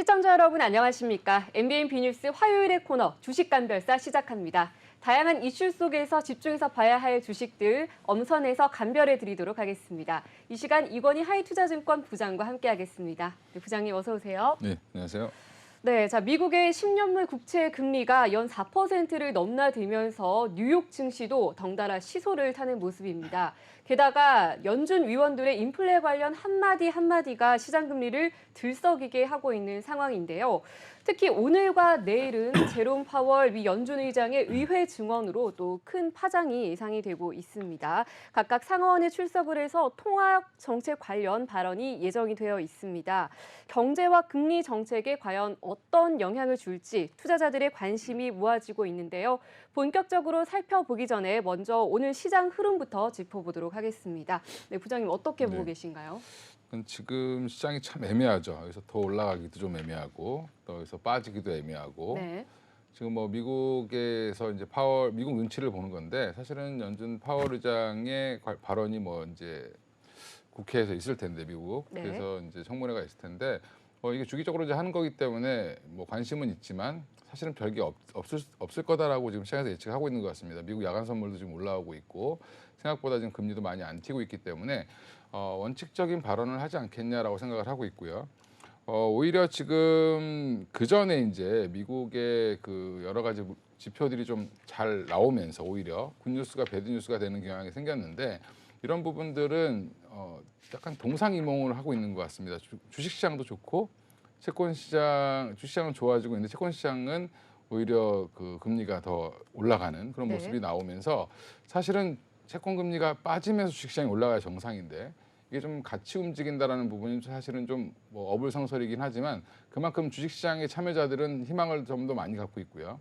시청자 여러분 안녕하십니까? MBN B뉴스 화요일의 코너 주식간별사 시작합니다. 다양한 이슈 속에서 집중해서 봐야 할 주식들 엄선해서 간별해 드리도록 하겠습니다. 이 시간 이건희 하이투자증권 부장과 함께하겠습니다. 네, 부장님 어서 오세요. 네, 안녕하세요. 네, 자 미국의 10년물 국채 금리가 연 4%를 넘나들면서 뉴욕 증시도 덩달아 시소를 타는 모습입니다. 게다가 연준 위원들의 인플레 관련 한마디가 시장 금리를 들썩이게 하고 있는 상황인데요. 특히 오늘과 내일은 제롬 파월 미 연준 의장의 의회 증언으로 또 큰 파장이 예상이 되고 있습니다. 각각 상하원에 출석을 해서 통화 정책 관련 발언이 예정이 되어 있습니다. 경제와 금리 정책에 과연 어떤 영향을 줄지 투자자들의 관심이 모아지고 있는데요. 본격적으로 살펴보기 전에 먼저 오늘 시장 흐름부터 짚어보도록 하겠습니다. 네, 부장님 어떻게 보고 계신가요? 지금 시장이 참 애매하죠. 여기서 더 올라가기도 좀 애매하고, 또 여기서 빠지기도 애매하고. 네. 지금 뭐 미국에서 이제 미국 눈치를 보는 건데, 사실은 연준 파월 의장의 발언이 뭐 이제 국회에서 있을 텐데 미국. 네. 그래서 이제 청문회가 있을 텐데, 이게 주기적으로 이제 하는 거기 때문에 뭐 관심은 있지만 사실은 별게 없을 거다라고 지금 시장에서 예측하고 있는 것 같습니다. 미국 야간 선물도 지금 올라오고 있고 생각보다 지금 금리도 많이 안 튀고 있기 때문에 원칙적인 발언을 하지 않겠냐라고 생각을 하고 있고요. 오히려 지금 그 전에 이제 미국의 그 여러 가지 지표들이 좀 잘 나오면서 오히려 굿뉴스가 배드뉴스가 되는 경향이 생겼는데 이런 부분들은 약간 동상이몽을 하고 있는 것 같습니다. 주식시장도 좋고 채권시장, 주식시장은 좋아지고 있는데 채권시장은 오히려 그 금리가 더 올라가는 그런 모습이 나오면서 사실은 채권 금리가 빠지면서 주식시장이 올라가야 정상인데 이게 좀 같이 움직인다라는 부분이 사실은 좀 뭐 어불성설이긴 하지만 그만큼 주식시장의 참여자들은 희망을 좀 더 많이 갖고 있고요.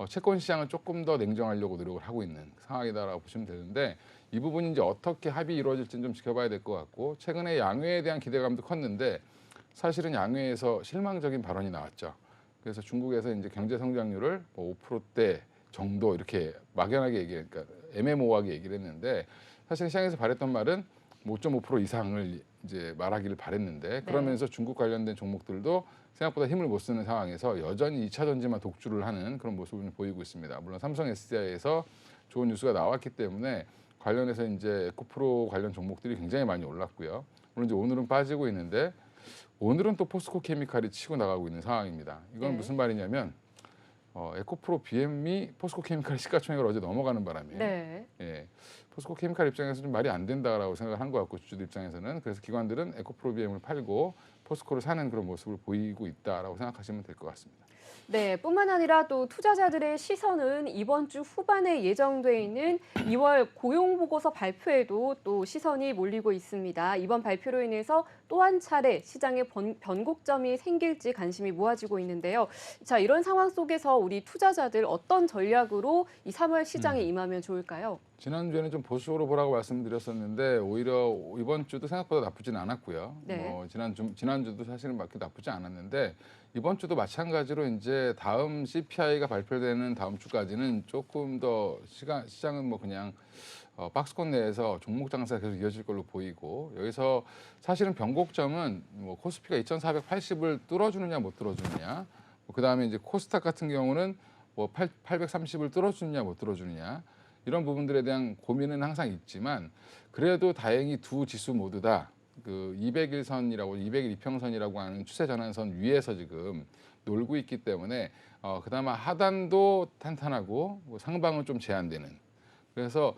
채권시장은 조금 더 냉정하려고 노력을 하고 있는 상황이다라고 보시면 되는데 이 부분이 이제 어떻게 합의 이루어질지는 좀 지켜봐야 될 것 같고 최근에 양회에 대한 기대감도 컸는데 사실은 양회에서 실망적인 발언이 나왔죠. 그래서 중국에서 이제 경제 성장률을 뭐 5%대 정도 이렇게 막연하게 그러니까 애매모호하게 얘기를 했는데 사실 시장에서 바랬던 말은 5.5% 이상을 이제 말하기를 바랬는데 그러면서 중국 관련된 종목들도 생각보다 힘을 못 쓰는 상황에서 여전히 2차 전지만 독주를 하는 그런 모습을 보이고 있습니다. 물론 삼성 SDI에서 좋은 뉴스가 나왔기 때문에 관련해서 이제 에코프로 관련 종목들이 굉장히 많이 올랐고요. 물론 이제 오늘은 빠지고 있는데 오늘은 또 포스코 케미칼이 치고 나가고 있는 상황입니다. 이건 무슨 말이냐면 에코프로 BM이 포스코 케미칼 시가총액을 어제 넘어가는 바람에 포스코 케미칼 입장에서 좀 말이 안 된다라고 생각을 한 것 같고 주주들 입장에서는 그래서 기관들은 에코프로 BM을 팔고 포스코를 사는 그런 모습을 보이고 있다라고 생각하시면 될 것 같습니다. 네, 뿐만 아니라 또 투자자들의 시선은 이번 주 후반에 예정돼 있는 2월 고용보고서 발표에도 또 시선이 몰리고 있습니다. 이번 발표로 인해서 또 한 차례 시장에 변곡점이 생길지 관심이 모아지고 있는데요. 자, 이런 상황 속에서 우리 투자자들 어떤 전략으로 이 3월 시장에 임하면 좋을까요? 지난주에는 좀 보수적으로 보라고 말씀드렸었는데 오히려 이번 주도 생각보다 나쁘지는 않았고요. 지난주도 사실은 그렇게 나쁘지 않았는데 이번 주도 마찬가지로 이제 다음 CPI가 발표되는 다음 주까지는 조금 더 시장은 뭐 그냥 박스권 내에서 종목 장세가 계속 이어질 걸로 보이고 여기서 사실은 변곡점은 뭐 코스피가 2,480을 뚫어주느냐 못 뚫어주느냐 그다음에 이제 코스닥 같은 경우는 뭐 830을 뚫어주느냐 못 뚫어주느냐 이런 부분들에 대한 고민은 항상 있지만 그래도 다행히 두 지수 모두 다 그 200일선이라고 200일 이평선이라고 하는 추세 전환선 위에서 지금 놀고 있기 때문에 그나마 하단도 탄탄하고 상방은 좀 제한되는 그래서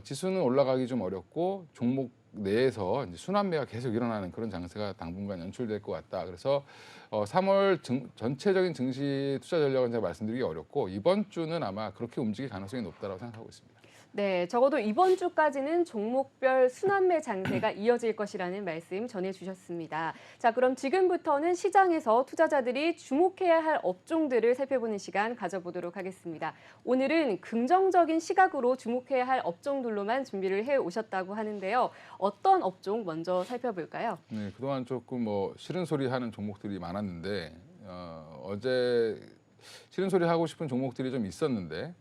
지수는 올라가기 좀 어렵고 종목 내에서 이제 순환매가 계속 일어나는 그런 장세가 당분간 연출될 것 같다. 그래서 3월 전체적인 증시 투자 전략은 제가 말씀드리기 어렵고 이번 주는 아마 그렇게 움직일 가능성이 높다고 생각하고 있습니다. 네, 적어도 이번 주까지는 종목별 순환매 장세가 이어질 것이라는 말씀 전해주셨습니다. 자, 그럼 지금부터는 시장에서 투자자들이 주목해야 할 업종들을 살펴보는 시간 가져보도록 하겠습니다. 오늘은 긍정적인 시각으로 주목해야 할 업종들로만 준비를 해오셨다고 하는데요. 어떤 업종 먼저 살펴볼까요? 네, 그동안 조금 뭐 싫은 소리 하는 종목들이 많았는데 어제 싫은 소리 하고 싶은 종목들이 좀 있었는데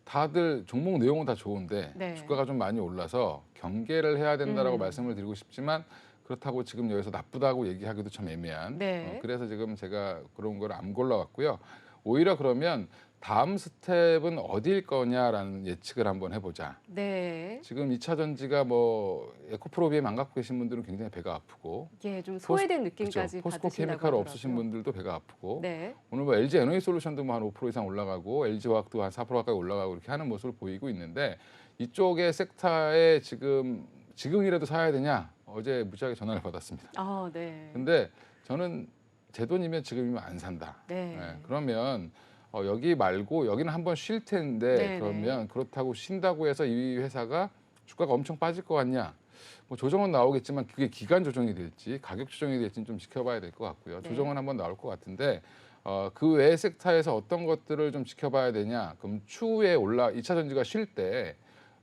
다들 종목 내용은 다 좋은데 주가가 좀 많이 올라서 경계를 해야 된다라고 말씀을 드리고 싶지만 그렇다고 지금 여기서 나쁘다고 얘기하기도 참 애매한. 네. 그래서 지금 제가 그런 걸 안 골라왔고요. 오히려 그러면 다음 스텝은 어디일 거냐라는 예측을 한번 해보자. 네. 지금 2차 전지가 뭐 에코프로비엠 안 갖고 계신 분들은 굉장히 배가 아프고 예, 좀 소외된 그렇죠. 느낌까지 포스코 받으신다고 케미칼 하더라고요. 없으신 분들도 배가 아프고 네. 오늘 뭐 LG 에너지솔루션도 뭐 한 5% 이상 올라가고 LG화학도 한 4% 가까이 올라가고 이렇게 하는 모습을 보이고 있는데 이쪽의 섹터에 지금이라도 사야 되냐 어제 무지하게 전화를 받았습니다. 아, 네. 근데 저는 제 돈이면 지금이면 안 산다. 네. 그러면 여기 말고 여기는 한번 쉴 텐데 네, 그러면 그렇다고 쉰다고 해서 이 회사가 주가가 엄청 빠질 것 같냐? 뭐 조정은 나오겠지만 그게 기간 조정이 될지 가격 조정이 될지는 좀 지켜봐야 될 것 같고요. 네. 조정은 한번 나올 것 같은데 그 외 섹터에서 어떤 것들을 좀 지켜봐야 되냐? 그럼 추후에 2차 전지가 쉴 때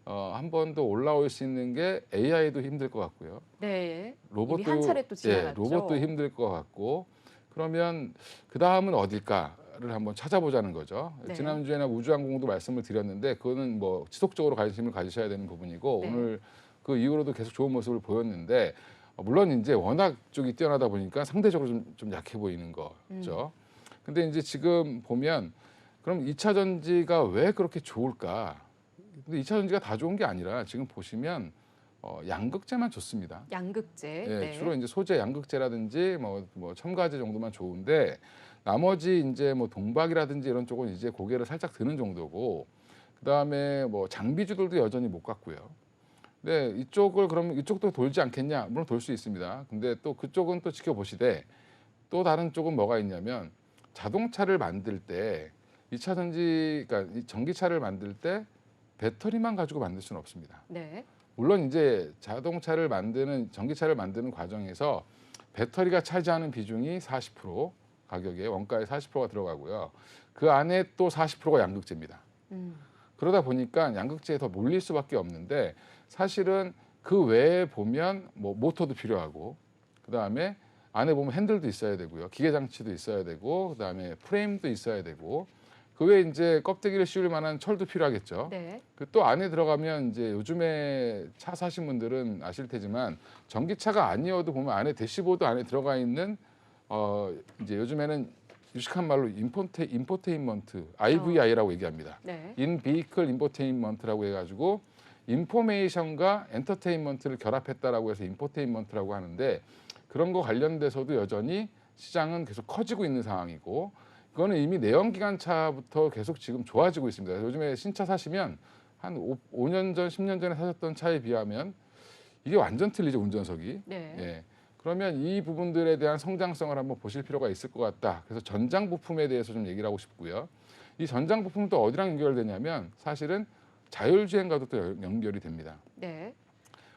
한 번 더 올라올 수 있는 게 AI도 힘들 것 같고요. 네. 로봇도 이미 한 차례 또 지나갔죠. 로봇도 힘들 것 같고 그러면 그 다음은 어딜까를 한번 찾아보자는 거죠. 네. 지난주에는 우주항공도 말씀을 드렸는데 그거는 뭐 지속적으로 관심을 가지셔야 되는 부분이고 네. 오늘 그 이후로도 계속 좋은 모습을 보였는데 물론 이제 워낙 쪽이 뛰어나다 보니까 상대적으로 좀 약해 보이는 거죠. 근데 이제 지금 보면 그럼 2차 전지가 왜 그렇게 좋을까? 근데 2차 전지가 다 좋은 게 아니라 지금 보시면 양극재만 좋습니다. 양극재. 예, 네. 주로 이제 소재 양극재라든지 뭐 첨가제 정도만 좋은데 나머지 이제 뭐 동박이라든지 이런 쪽은 이제 고개를 살짝 드는 정도고 그다음에 뭐 장비주들도 여전히 못 갔고요. 근데 이쪽을 그러면 이쪽도 돌지 않겠냐? 물론 돌 수 있습니다. 근데 또 그쪽은 또 지켜보시되 또 다른 쪽은 뭐가 있냐면 자동차를 만들 때 2차 전지 그러니까 이 전기차를 만들 때 배터리만 가지고 만들 수는 없습니다. 네. 물론 이제 전기차를 만드는 과정에서 배터리가 차지하는 비중이 40% 가격에 원가에 40%가 들어가고요. 그 안에 또 40%가 양극재입니다. 그러다 보니까 양극재에 더 몰릴 수밖에 없는데 사실은 그 외에 보면 뭐 모터도 필요하고 그다음에 안에 보면 핸들도 있어야 되고요. 기계 장치도 있어야 되고 그다음에 프레임도 있어야 되고 그 외에 이제 껍데기를 씌울 만한 철도 필요하겠죠. 네. 그 또 안에 들어가면 이제 요즘에 차 사신 분들은 아실 테지만 전기차가 아니어도 보면 안에 대시보드 안에 들어가 있는 이제 요즘에는 유식한 말로 인포테인먼트 IVI라고 얘기합니다. 네. 인 비이클 인포테인먼트라고 해가지고 인포메이션과 엔터테인먼트를 결합했다라고 해서 인포테인먼트라고 하는데 그런 거 관련돼서도 여전히 시장은 계속 커지고 있는 상황이고 그거는 이미 내연기관차부터 계속 지금 좋아지고 있습니다. 요즘에 신차 사시면 한 5년 전, 10년 전에 사셨던 차에 비하면 이게 완전 틀리죠, 운전석이. 네. 예. 그러면 이 부분들에 대한 성장성을 한번 보실 필요가 있을 것 같다. 그래서 전장 부품에 대해서 좀 얘기를 하고 싶고요. 이 전장 부품은 또 어디랑 연결되냐면 사실은 자율주행과도 또 연결이 됩니다. 네.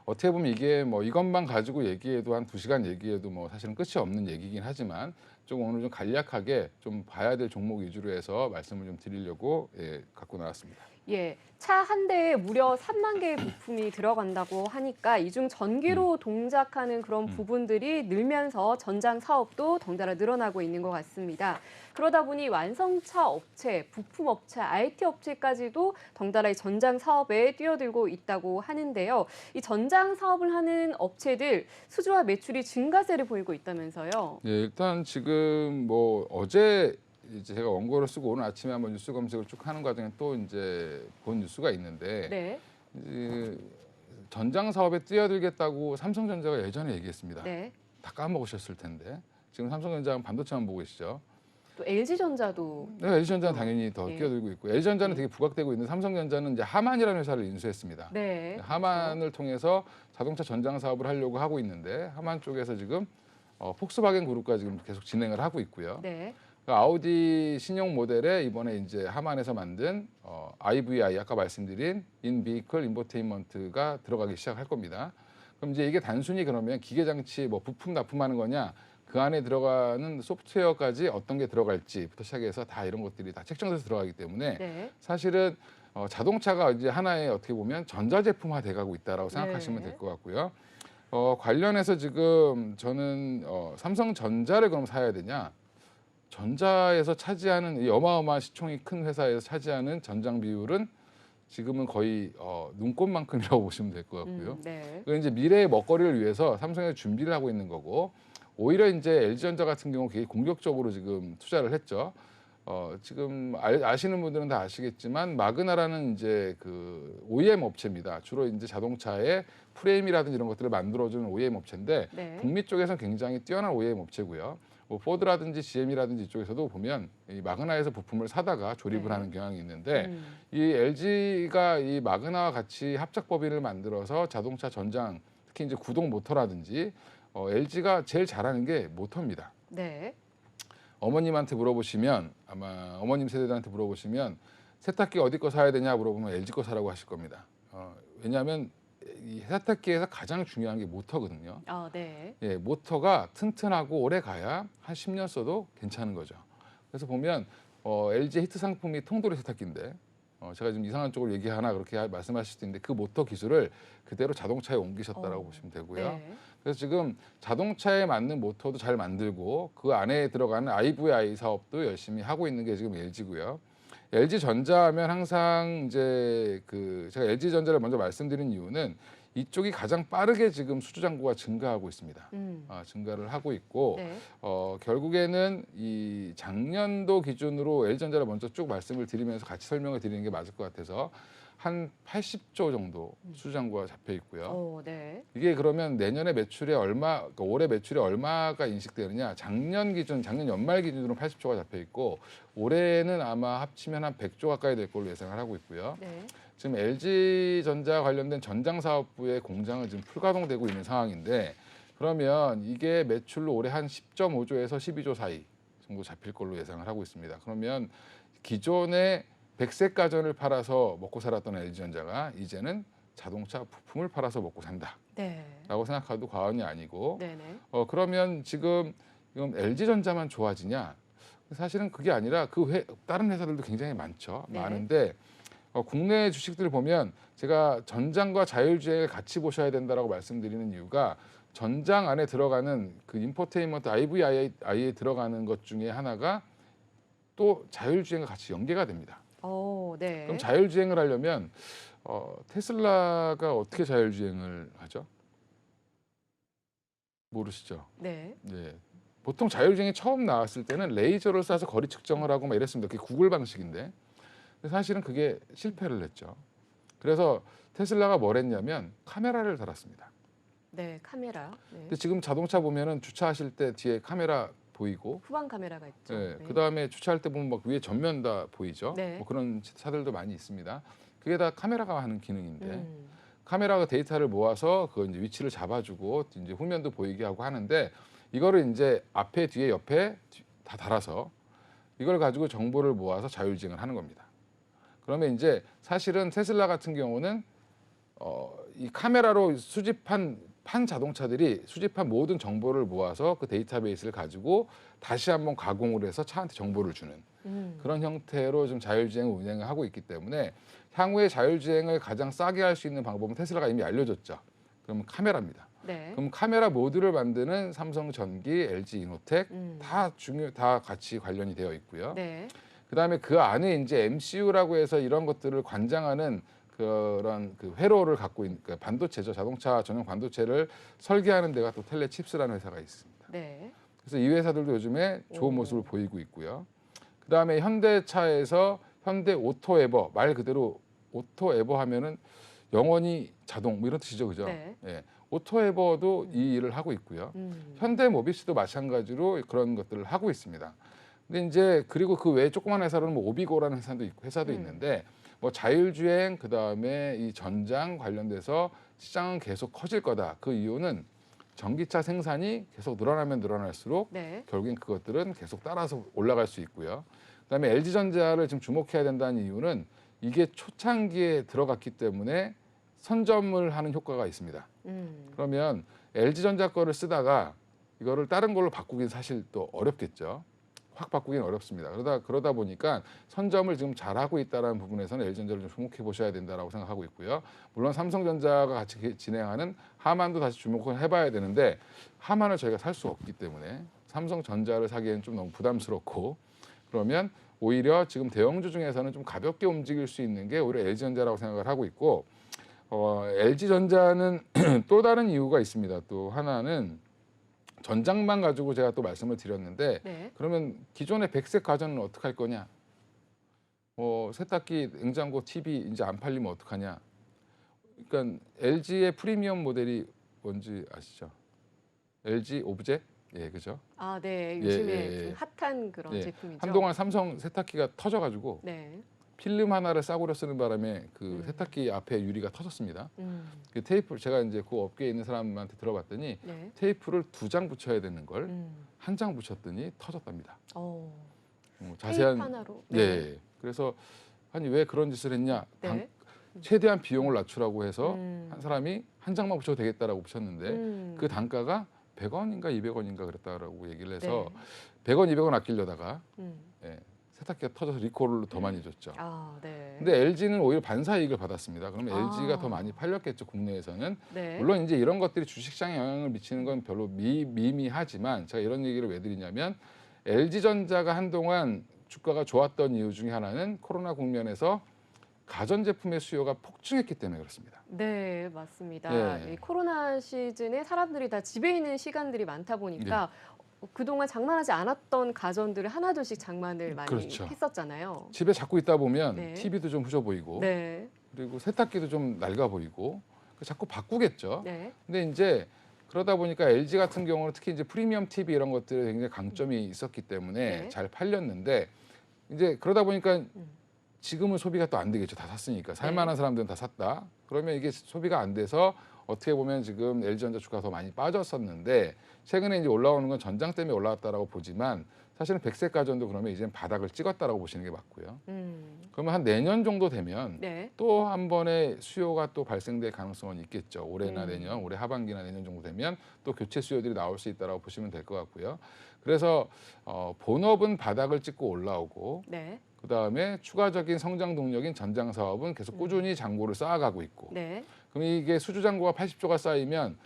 어떻게 보면 이게 뭐 이것만 가지고 얘기해도 한 2시간 얘기해도 뭐 사실은 끝이 없는 얘기긴 하지만 좀 오늘 좀 간략하게 좀 봐야 될 종목 위주로 해서 말씀을 좀 드리려고 갖고 나왔습니다. 예, 차 한 대에 무려 3만 개의 부품이 들어간다고 하니까 이중 전기로 동작하는 그런 부분들이 늘면서 전장 사업도 덩달아 늘어나고 있는 것 같습니다. 그러다 보니 완성차 업체, 부품 업체, IT 업체까지도 덩달아 이 전장 사업에 뛰어들고 있다고 하는데요. 이 전장 사업을 하는 업체들 수주와 매출이 증가세를 보이고 있다면서요. 네, 일단 지금 뭐 어제 이제 제가 원고를 쓰고 오늘 아침에 한번 뉴스 검색을 쭉 하는 과정에 또 이제 본 뉴스가 있는데 네. 이제 전장 사업에 뛰어들겠다고 삼성전자가 예전에 얘기했습니다. 네. 다 까먹으셨을 텐데 지금 삼성전자는 반도체만 보고 계시죠. 또 LG전자도 네, LG전자는 당연히 더 네. 뛰어들고 있고 LG전자는 네. 되게 부각되고 있는 삼성전자는 이제 하만이라는 회사를 인수했습니다. 네. 하만을 통해서 자동차 전장 사업을 하려고 하고 있는데 하만 쪽에서 지금 폭스바겐 그룹과 지금 계속 진행을 하고 있고요. 네. 아우디 신형 모델에 이번에 이제 하만에서 만든 IVI 아까 말씀드린 인 비이클 인포테인먼트가 들어가기 시작할 겁니다. 그럼 이제 이게 단순히 그러면 기계 장치 뭐 부품 납품하는 거냐 그 안에 들어가는 소프트웨어까지 어떤 게 들어갈지부터 시작해서 다 이런 것들이 다 책정돼서 들어가기 때문에 네. 사실은 자동차가 이제 하나의 어떻게 보면 전자제품화 돼가고 있다라고 생각하시면 네. 될 것 같고요. 관련해서 지금 저는 삼성전자를 그럼 사야 되냐? 전자에서 차지하는 이 어마어마한 시총이 큰 회사에서 차지하는 전장 비율은 지금은 거의 눈꽃만큼이라고 보시면 될 것 같고요. 네. 그 이제 미래의 먹거리를 위해서 삼성에서 준비를 하고 있는 거고 오히려 이제 LG전자 같은 경우 굉장히 공격적으로 지금 투자를 했죠. 지금 아시는 분들은 다 아시겠지만 마그나라는 이제 그 OEM 업체입니다. 주로 이제 자동차의 프레임이라든지 이런 것들을 만들어주는 OEM 업체인데 네. 북미 쪽에서는 굉장히 뛰어난 OEM 업체고요. 뭐 포드라든지 GM이라든지 이쪽에서도 보면 이 마그나에서 부품을 사다가 조립을 네. 하는 경향이 있는데 음. 이 LG가 이 마그나와 같이 합작 법인을 만들어서 자동차 전장 특히 이제 구동 모터라든지 LG가 제일 잘하는 게 모터입니다. 네. 어머님한테 물어보시면 아마 어머님 세대들한테 물어보시면 세탁기 어디 거 사야 되냐 물어보면 LG 거 사라고 하실 겁니다. 왜냐하면 이 세탁기에서 가장 중요한 게 모터거든요. 아, 네. 예, 모터가 튼튼하고 오래 가야 한 10년 써도 괜찮은 거죠. 그래서 보면 LG 히트 상품이 통돌이 세탁기인데 제가 지금 이상한 쪽으로 얘기하나 그렇게 말씀하실 수도 있는데 그 모터 기술을 그대로 자동차에 옮기셨다라고 보시면 되고요. 네. 그래서 지금 자동차에 맞는 모터도 잘 만들고 그 안에 들어가는 IVI 사업도 열심히 하고 있는 게 지금 LG고요. LG전자하면 항상 이제 제가 LG전자를 먼저 말씀드린 이유는 이쪽이 가장 빠르게 지금 수주 잔고가 증가하고 있습니다. 증가를 하고 있고 네. 결국에는 이 작년도 기준으로 LG전자를 먼저 쭉 말씀을 드리면서 같이 설명을 드리는 게 맞을 것 같아서 한 80조 정도 수주 잔고가 잡혀 있고요. 네. 이게 그러면 내년에 매출에 그러니까 올해 매출에 얼마가 인식되느냐? 작년 연말 기준으로 80조가 잡혀 있고 올해는 아마 합치면 한 100조 가까이 될 걸로 예상을 하고 있고요. 네. 지금 LG전자 관련된 전장 사업부의 공장은 지금 풀가동되고 있는 상황인데 그러면 이게 매출로 올해 한 10.5조에서 12조 사이 정도 잡힐 걸로 예상을 하고 있습니다. 그러면 기존에 백색 가전을 팔아서 먹고 살았던 LG전자가 이제는 자동차 부품을 팔아서 먹고 산다라고 네. 생각해도 과언이 아니고 네네. 그러면 지금 LG전자만 좋아지냐? 사실은 그게 아니라 다른 회사들도 굉장히 많죠. 네. 많은데 국내 주식들을 보면 제가 전장과 자율주행을 같이 보셔야 된다라고 말씀드리는 이유가 전장 안에 들어가는 그 인포테인먼트 IVI에 들어가는 것 중에 하나가 또 자율주행과 같이 연계가 됩니다. 네. 그럼 자율주행을 하려면 테슬라가 어떻게 자율주행을 하죠? 모르시죠? 네. 예. 보통 자율주행이 처음 나왔을 때는 레이저를 쏴서 거리 측정을 하고 막 이랬습니다. 그게 구글 방식인데 근데 사실은 그게 실패를 했죠. 그래서 테슬라가 뭘 했냐면 카메라를 달았습니다. 네, 카메라. 네. 근데 지금 자동차 보면은 주차하실 때 뒤에 카메라 보이고 후방 카메라가 있죠. 예, 네. 그다음에 주차할 때 보면 막 위에 전면 다 보이죠. 네. 뭐 그런 차들도 많이 있습니다. 그게 다 카메라가 하는 기능인데 음. 카메라가 데이터를 모아서 그 이제 위치를 잡아주고 이제 후면도 보이게 하고 하는데 이거를 이제 앞에 뒤에 옆에 다 달아서 이걸 가지고 정보를 모아서 자율주행을 하는 겁니다. 그러면 이제 사실은 테슬라 같은 경우는 이 카메라로 판 자동차들이 수집한 모든 정보를 모아서 그 데이터베이스를 가지고 다시 한번 가공을 해서 차한테 정보를 주는 그런 형태로 좀 자율주행을 운행을 하고 있기 때문에 향후에 자율주행을 가장 싸게 할 수 있는 방법은 테슬라가 이미 알려줬죠. 그러면 카메라입니다. 네. 그럼 카메라 모듈을 만드는 삼성전기, LG이노텍 다 같이 관련이 되어 있고요. 네. 그다음에 그 안에 이제 MCU라고 해서 이런 것들을 관장하는 그런 회로를 갖고 있는 반도체죠. 자동차 전용 반도체를 설계하는 데가 또 텔레칩스라는 회사가 있습니다. 네. 그래서 이 회사들도 요즘에 좋은 모습을 보이고 있고요. 그다음에 현대차에서 현대 오토에버 말 그대로 오토에버 하면은 영원히 자동 뭐 이런 뜻이죠, 그죠? 네. 예. 오토에버도 이 일을 하고 있고요. 현대모비스도 마찬가지로 그런 것들을 하고 있습니다. 근데 이제 그리고 그 외에 조그만 회사로는 뭐 오비고라는 회사도 있는데 뭐 자율주행 그다음에 이 전장 관련돼서 시장은 계속 커질 거다. 그 이유는 전기차 생산이 계속 늘어나면 늘어날수록 네. 결국엔 그것들은 계속 따라서 올라갈 수 있고요. 그다음에 LG전자를 지금 주목해야 된다는 이유는 이게 초창기에 들어갔기 때문에 선점을 하는 효과가 있습니다. 그러면 LG전자 거를 쓰다가 이거를 다른 걸로 바꾸긴 사실 또 어렵겠죠. 확 바꾸기는 어렵습니다. 그러다 보니까 선점을 지금 잘하고 있다는 부분에서는 LG전자를 좀 주목해 보셔야 된다라고 생각하고 있고요. 물론 삼성전자가 같이 진행하는 하만도 다시 주목을 해봐야 되는데 하만을 저희가 살 수 없기 때문에 삼성전자를 사기에는 좀 너무 부담스럽고 그러면 오히려 지금 대형주 중에서는 좀 가볍게 움직일 수 있는 게 오히려 LG전자라고 생각을 하고 있고 LG전자는 또 다른 이유가 있습니다. 또 하나는 전장만 가지고 제가 또 말씀을 드렸는데 네. 그러면 기존의 백색 가전은 어떻게 할 거냐? 세탁기, 냉장고, TV 이제 안 팔리면 어떡하냐? 그러니까 LG의 프리미엄 모델이 뭔지 아시죠? LG 오브젝? 예, 그죠? 아, 네. 예, 요즘에 예, 예. 좀 핫한 그런 예. 제품이죠. 한동안 삼성 세탁기가 터져가지고 네. 필름 하나를 싸구려 쓰는 바람에 그 음. 세탁기 앞에 유리가 터졌습니다. 음. 그 테이프 제가 이제 그 업계에 있는 사람한테 들어봤더니 네. 테이프를 2장 붙여야 되는 걸 음. 1장 붙였더니 터졌답니다. 어. 테이프 자세한 하나로. 네. 그래서 아니 왜 그런 짓을 했냐? 네. 최대한 비용을 낮추라고 해서 음. 한 사람이 1장만 붙여도 되겠다라고 붙였는데 음. 그 단가가 100원인가 200원인가 그랬다라고 얘기를 해서 네. 100원, 200원 아끼려다가 음. 세탁기가 터져서 리콜을 더 많이 줬죠. 아, 네. 근데 LG는 오히려 반사이익을 받았습니다. 그러면 아. LG가 더 많이 팔렸겠죠, 국내에서는. 네. 물론 이제 이런 것들이 주식시장에 영향을 미치는 건 별로 미미하지만 제가 이런 얘기를 왜 드리냐면 LG전자가 한동안 주가가 좋았던 이유 중에 하나는 코로나 국면에서 가전제품의 수요가 폭증했기 때문에 그렇습니다. 네, 맞습니다. 예. 이 코로나 시즌에 사람들이 다 집에 있는 시간들이 많다 보니까 그동안 장만하지 않았던 가전들을 하나둘씩 장만을 많이 그렇죠. 했었잖아요. 집에 자꾸 있다 보면 네. TV도 좀 후져 보이고 네. 그리고 세탁기도 좀 낡아 보이고 자꾸 바꾸겠죠. 네. 근데 이제 그러다 보니까 LG 같은 경우는 특히 이제 프리미엄 TV 이런 것들에 굉장히 강점이 있었기 때문에 네. 잘 팔렸는데 이제 그러다 보니까 지금은 소비가 또 안 되겠죠. 다 샀으니까. 살만한 사람들은 다 샀다. 그러면 이게 소비가 안 돼서 어떻게 보면 지금 LG전자 주가가 더 많이 빠졌었는데 최근에 이제 올라오는 건 전장 때문에 올라왔다라고 보지만 사실은 백색 가전도 그러면 이제 바닥을 찍었다라고 보시는 게 맞고요. 그러면 한 내년 정도 되면 네. 또 한 번의 수요가 또 발생될 가능성은 있겠죠. 올해나 내년, 올해 하반기나 내년 정도 되면 또 교체 수요들이 나올 수 있다라고 보시면 될 것 같고요. 그래서 본업은 바닥을 찍고 올라오고 네. 그다음에 추가적인 성장 동력인 전장 사업은 계속 꾸준히 잔고를 쌓아가고 있고 네. 그럼 이게 수주 잔고가 80조가 쌓이면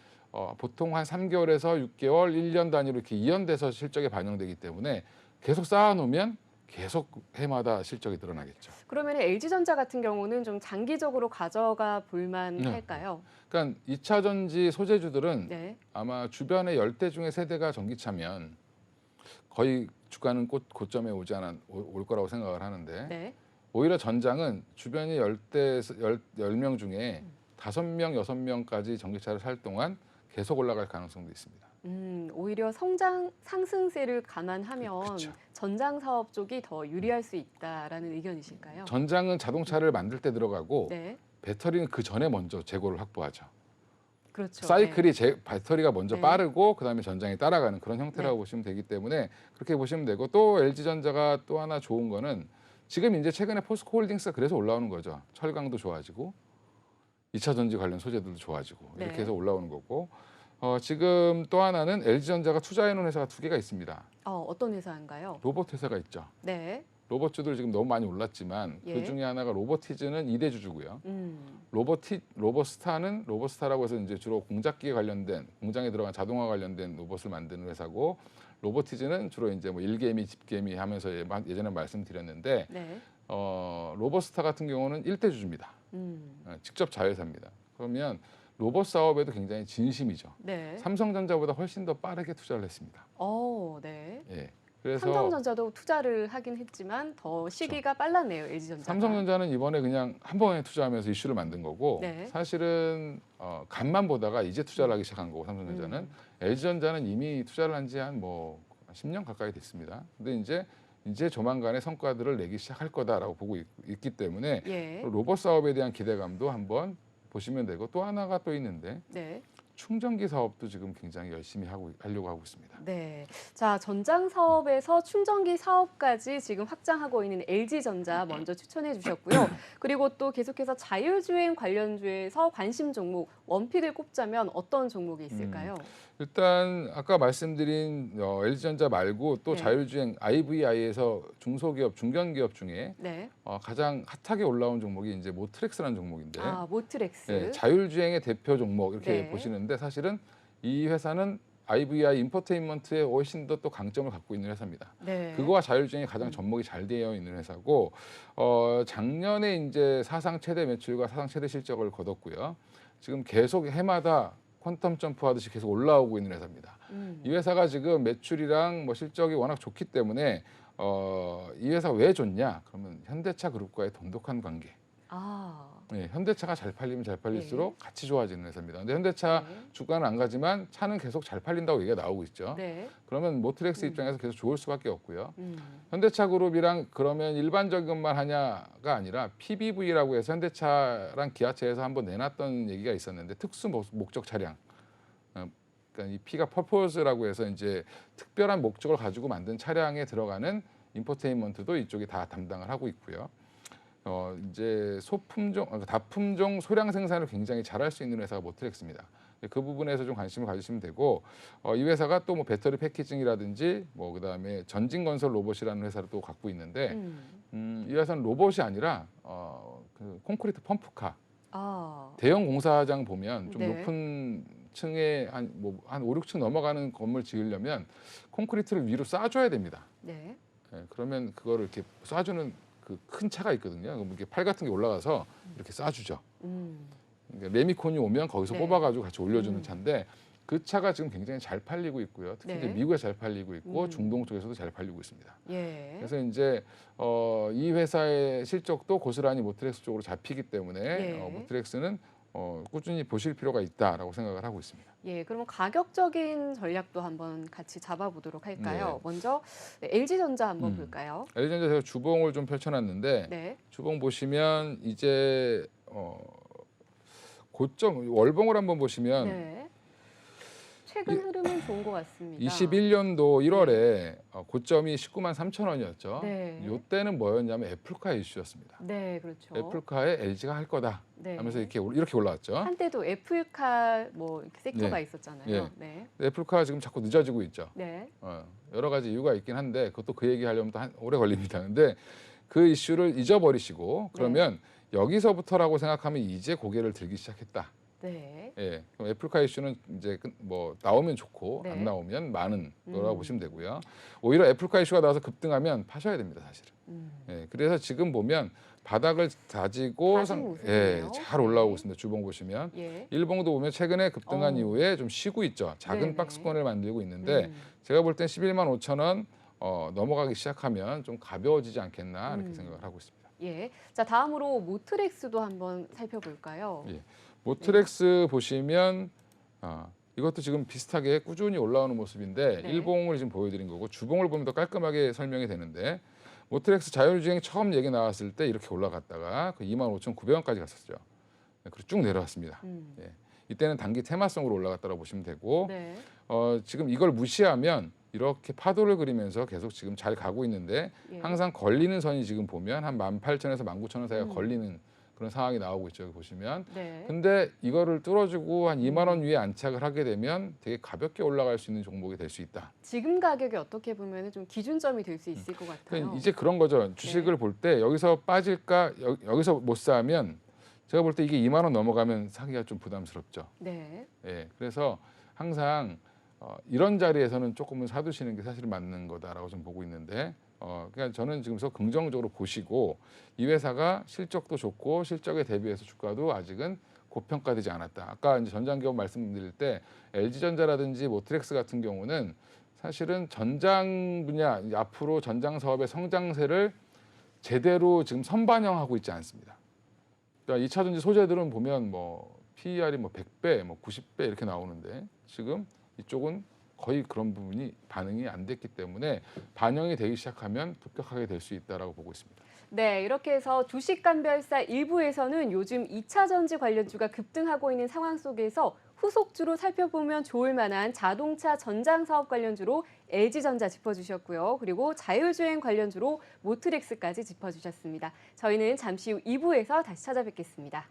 보통 한 3개월에서 6개월, 1년 단위로 이렇게 이연돼서 실적에 반영되기 때문에 계속 쌓아놓으면 계속 해마다 실적이 늘어나겠죠. 그러면 LG전자 같은 경우는 좀 장기적으로 가져가 볼만 할까요? 그러니까 2차 전지 소재주들은 네. 아마 주변의 10대 중에 3대가 전기차면 거의 주가는 고점에 올 거라고 생각을 하는데 네. 오히려 전장은 주변이 10명 중에 5명, 6명까지 전기차를 살 동안 계속 올라갈 가능성도 있습니다. 오히려 상승세를 감안하면 그렇죠. 전장 사업 쪽이 더 유리할 수 있다라는 의견이실까요? 전장은 자동차를 만들 때 들어가고 네. 배터리는 그 전에 먼저 재고를 확보하죠. 그렇죠. 사이클이 배터리가 먼저 네. 빠르고 그다음에 전장이 따라가는 그런 형태라고 네. 보시면 되기 때문에 그렇게 보시면 되고 또 LG전자가 또 하나 좋은 거는 지금 이제 최근에 포스코홀딩스가 그래서 올라오는 거죠. 철강도 좋아지고 2차 전지 관련 소재들도 좋아지고 네. 이렇게 해서 올라오는 거고 지금 또 하나는 LG전자가 투자해놓은 회사가 2개가 있습니다. 어떤 회사인가요? 로봇 회사가 있죠. 네. 로봇주들 지금 너무 많이 올랐지만 예. 그 중에 하나가 로보티즈는 2대 주주고요. 음. 로봇스타라고 해서 이제 주로 공작기에 관련된 공장에 들어간 자동화 관련된 로봇을 만드는 회사고 로보티즈는 주로 이제 뭐 일개미, 집개미 하면서 예전에 말씀드렸는데 네. 로봇스타 같은 경우는 1대 주주입니다. 직접 자회사입니다. 그러면 로봇 사업에도 굉장히 진심이죠. 네. 삼성전자보다 훨씬 더 빠르게 투자를 했습니다. 네. 예. 그래서 삼성전자도 투자를 하긴 했지만 더 시기가 빨랐네요, LG전자가. 삼성전자는 이번에 그냥 한 번에 투자하면서 이슈를 만든 거고 네. 사실은 간만 보다가 이제 투자를 하기 시작한 거고 삼성전자는 LG전자는 이미 투자를 한 지 한 뭐 10년 가까이 됐습니다. 근데 이제 조만간에 성과들을 내기 시작할 거다라고 보고 있기 때문에 예. 로봇 사업에 대한 기대감도 한번 보시면 되고 또 하나가 또 있는데 네. 충전기 사업도 지금 굉장히 열심히 하려고 하고 있습니다. 네. 자, 전장 사업에서 충전기 사업까지 지금 확장하고 있는 LG전자 먼저 추천해 주셨고요. 그리고 또 계속해서 자율주행 관련주에서 관심 종목 원픽을 꼽자면 어떤 종목이 있을까요? 일단 아까 말씀드린 LG전자 말고 또 네. 자율주행 IVI에서 중소기업, 중견기업 중에 네. 가장 핫하게 올라온 종목이 이제 모트렉스라는 종목인데 모트렉스. 자율주행의 대표 종목 이렇게 네. 보시는데 사실은 이 회사는 IVI 인포테인먼트에 훨씬 더 또 강점을 갖고 있는 회사입니다. 네. 그거와 자율주행이 가장 접목이 잘 되어 있는 회사고 작년에 이제 사상 최대 매출과 사상 최대 실적을 거뒀고요. 지금 계속 해마다 퀀텀 점프하듯이 계속 올라오고 있는 회사입니다. 이 회사가 지금 매출이랑 뭐 실적이 워낙 좋기 때문에 이 회사 왜 좋냐? 그러면 현대차 그룹과의 돈독한 관계. 아, 네, 현대차가 잘 팔리면 잘 팔릴수록 같이 좋아지는 회사입니다. 근데 현대차 네. 주가는 안 가지만 차는 계속 잘 팔린다고 얘기가 나오고 있죠. 네. 그러면 모트렉스 입장에서 계속 좋을 수밖에 없고요. 음. 현대차 그룹이랑 그러면 일반적인 것만 하냐가 아니라 PBV라고 해서 현대차랑 기아차에서 한번 내놨던 얘기가 있었는데 특수 목적 차량. 그러니까 이 P가 퍼포즈라고 해서 이제 특별한 목적을 가지고 만든 차량에 들어가는 인포테인먼트도 이쪽이 다 담당을 하고 있고요. 이제 다품종 소량 생산을 굉장히 잘할 수 있는 회사가 모트렉스입니다. 그 부분에서 좀 관심을 가지시면 되고 이 회사가 또 뭐 배터리 패키징이라든지 뭐 그다음에 전진건설 로봇이라는 회사를 또 갖고 있는데 이 회사는 로봇이 아니라 그 콘크리트 펌프카 아, 대형 공사장 보면 좀 네. 높은 층에 한 5, 6층 넘어가는 건물 지으려면 콘크리트를 위로 쏴줘야 됩니다. 네. 예, 그러면 그거를 이렇게 쏴주는 그 큰 차가 있거든요. 그럼 이렇게 팔 같은 게 올라가서 이렇게 쏴주죠. 그러니까 레미콘이 오면 거기서 네. 뽑아가지고 같이 올려주는 차인데 그 차가 지금 굉장히 잘 팔리고 있고요. 특히 네. 이제 미국에 잘 팔리고 있고 음. 중동 쪽에서도 잘 팔리고 있습니다. 예. 그래서 이제 이 회사의 실적도 고스란히 모트렉스 쪽으로 잡히기 때문에 예. 모트렉스는 꾸준히 보실 필요가 있다라고 생각을 하고 있습니다. 예, 그러면 가격적인 전략도 한번 같이 잡아보도록 할까요? 네. 먼저 LG전자 한번 음. 볼까요? LG전자 제가 주봉을 좀 펼쳐놨는데 네. 주봉 보시면 이제 고점 월봉을 한번 보시면 네. 최근 흐름은 좋은 것 같습니다. 21년도 1월에 고점이 19만 3천 원이었죠. 네. 이때는 뭐였냐면 애플카 이슈였습니다. 네, 그렇죠. 애플카에 LG가 할 거다 네. 하면서 이렇게 올라왔죠. 한때도 애플카 뭐 이렇게 섹터가 네. 있었잖아요. 네. 네. 애플카가 지금 자꾸 늦어지고 있죠. 네. 여러 가지 이유가 있긴 한데 그것도 그 얘기 하려면 또 오래 걸립니다. 근데 그 이슈를 잊어버리시고 그러면 여기서부터라고 생각하면 이제 고개를 들기 시작했다. 네. 예, 그럼 애플카 이슈는 이제 뭐 나오면 좋고 네. 안 나오면 많은 거라고 보시면 되고요. 오히려 애플카 이슈가 나와서 급등하면 파셔야 됩니다, 사실은. 예, 그래서 지금 보면 바닥을 다지고 다진 모습이네요. 잘 올라오고 있습니다. 주봉 보시면 예. 일봉도 보면 최근에 급등한 이후에 좀 쉬고 있죠. 작은 네네. 박스권을 만들고 있는데 제가 볼 땐 11만 5천 원 넘어가기 시작하면 좀 가벼워지지 않겠나 이렇게 생각을 하고 있습니다. 예. 자, 다음으로 모트렉스도 한번 살펴볼까요? 예. 모트렉스 보시면 이것도 지금 비슷하게 꾸준히 올라오는 모습인데 네. 일봉을 지금 보여드린 거고 주봉을 보면 더 깔끔하게 설명이 되는데 모트렉스 자율주행 처음 얘기 나왔을 때 이렇게 올라갔다가 그 25,900원까지 갔었죠. 네, 그리고 쭉 내려왔습니다. 예. 이때는 단기 테마성으로 올라갔다고 보시면 되고 네. 지금 이걸 무시하면 이렇게 파도를 그리면서 계속 지금 잘 가고 있는데 예. 항상 걸리는 선이 지금 보면 한 18,000에서 19,000원 사이가 걸리는 그런 상황이 나오고 있죠. 여기 보시면. 네. 근데 이거를 뚫어주고 한 2만 원 위에 안착을 하게 되면 되게 가볍게 올라갈 수 있는 종목이 될 수 있다. 지금 가격이 어떻게 보면 좀 기준점이 될 수 있을 것 같아요. 그러니까 이제 그런 거죠. 주식을 볼 때 여기서 빠질까 여기서 못 사면 제가 볼 때 이게 2만 원 넘어가면 사기가 좀 부담스럽죠. 네. 예, 그래서 항상 이런 자리에서는 조금은 사두시는 게 사실 맞는 거다라고 좀 보고 있는데 그러니까 저는 지금서 긍정적으로 보시고 이 회사가 실적도 좋고 실적에 대비해서 주가도 아직은 고평가되지 않았다. 아까 이제 전장기업 말씀드릴 때 LG전자라든지 모트렉스 같은 경우는 사실은 전장 분야 앞으로 전장 사업의 성장세를 제대로 지금 선반영하고 있지 않습니다. 그러니까 2차전지 소재들은 보면 뭐 PER이 뭐 100배, 뭐 90배 이렇게 나오는데 지금 이쪽은 거의 그런 부분이 반응이 안 됐기 때문에 반영이 되기 시작하면 급격하게 될 수 있다라고 보고 있습니다. 네, 이렇게 해서 주식간별사 일부에서는 요즘 2차 전지 관련주가 급등하고 있는 상황 속에서 후속주로 살펴보면 좋을 만한 자동차 전장 사업 관련주로 LG전자 짚어주셨고요. 그리고 자율주행 관련주로 모트렉스까지 짚어주셨습니다. 저희는 잠시 후 2부에서 다시 찾아뵙겠습니다.